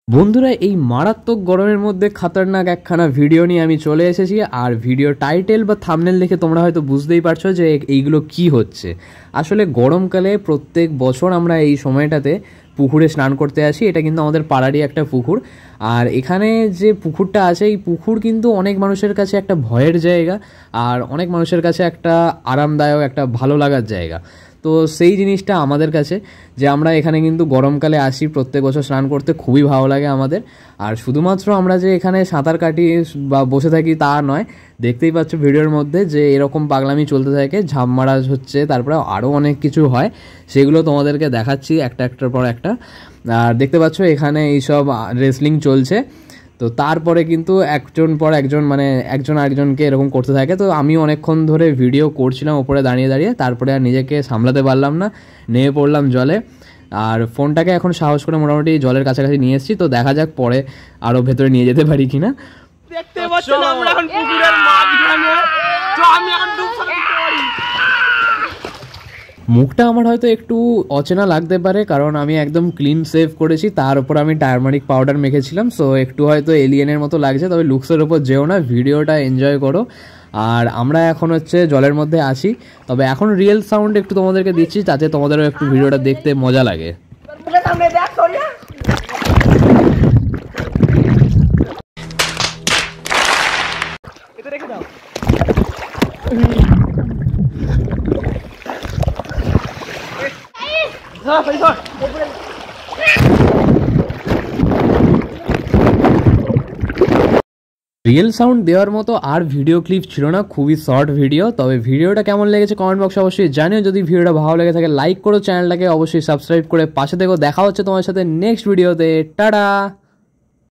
বন্ধুরা এই মারাত্মক গরমের মধ্যে খতরনাক একখানা ভিডিও নিয়ে আমি চলে এসেছি। আর ভিডিও টাইটেল বা থাম্বনেল দেখে তোমরা হয়তো বুঝতেই পারছো যে এইগুলো কি হচ্ছে। আসলে গরমকালে প্রত্যেক বছর আমরা এই সময়টাতে পুকুরে স্নান করতে আসি। এটা কিন্তু আমাদের পাড়ারই একটা পুকুর। আর এখানে যে পুকুরটা আছে এই পুকুর কিন্তু অনেক মানুষের কাছে একটা ভয়ের জায়গা, আর অনেক মানুষের কাছে একটা আরামদায়ক, একটা ভালো লাগার জায়গা। তো সেই জিনিসটা আমাদের কাছে, যে আমরা এখানে কিন্তু গরমকালে আসি প্রত্যেক বছর স্নান করতে, খুবই ভালো লাগে আমাদের। আর শুধুমাত্র আমরা যে এখানে সাঁতার কাটি বা বসে থাকি তা নয়, দেখতেই পাচ্ছ ভিডিওর মধ্যে যে এরকম পাগলামি চলতে থাকে, ঝাঁপ মারা হচ্ছে, তারপরে আরও অনেক কিছু হয়, সেগুলো তোমাদেরকে দেখাচ্ছি একটার পর একটা। আর দেখতে পাচ্ছ এখানে এইসব রেসলিং চলছে। তো তারপরে কিন্তু একজন পর একজন, মানে একজন আরেকজনকে এরকম করতে থাকে। তো আমি অনেকক্ষণ ধরে ভিডিও করছিলাম ওপরে দাঁড়িয়ে দাঁড়িয়ে, তারপরে আর নিজেকে সামলাতে পারলাম না, নেমে পড়লাম জলে। আর ফোনটাকে এখন সাহস করে মোটামুটি জলের কাছাকাছি নিয়ে এসেছি। তো দেখা যাক পরে আরও ভেতরে নিয়ে যেতে পারি কিনা। দেখতে পাচ্ছেন আমরা এখন পুকুরের মাঝখানে, তো আমি এখন ডুব সাঁতার করি। মুখটা আমার হয়তো একটু অচেনা লাগতে পারে, কারণ আমি একদম ক্লিন সেভ করেছি, তার উপর আমি টার্মারিক পাউডার মেখেছিলাম। সো একটু হয়তো এলিয়েনের মতো লাগছে, তবে লুকসের ওপর যেও না, ভিডিওটা এনজয় করো। আর আমরা এখন হচ্ছে জলের মধ্যে আসি, তবে এখন রিয়েল সাউন্ড একটু তোমাদেরকে দিচ্ছি, যাতে তোমাদেরও একটু ভিডিওটা দেখতে মজা লাগে। রিয়েল সাউন্ড দেওয়ার মতো আর ভিডিও ক্লিপ ছিল না, খুবই শর্ট ভিডিও। তবে ভিডিওটা কেমন লেগেছে কমেন্ট বক্সে অবশ্যই জানিও। যদি ভিডিওটা ভালো লেগে থাকে লাইক করো, চ্যানেলটাকে অবশ্যই সাবস্ক্রাইব করে পাশে থেকো। দেখা হচ্ছে তোমার সাথে নেক্সট ভিডিওতে। টাটা।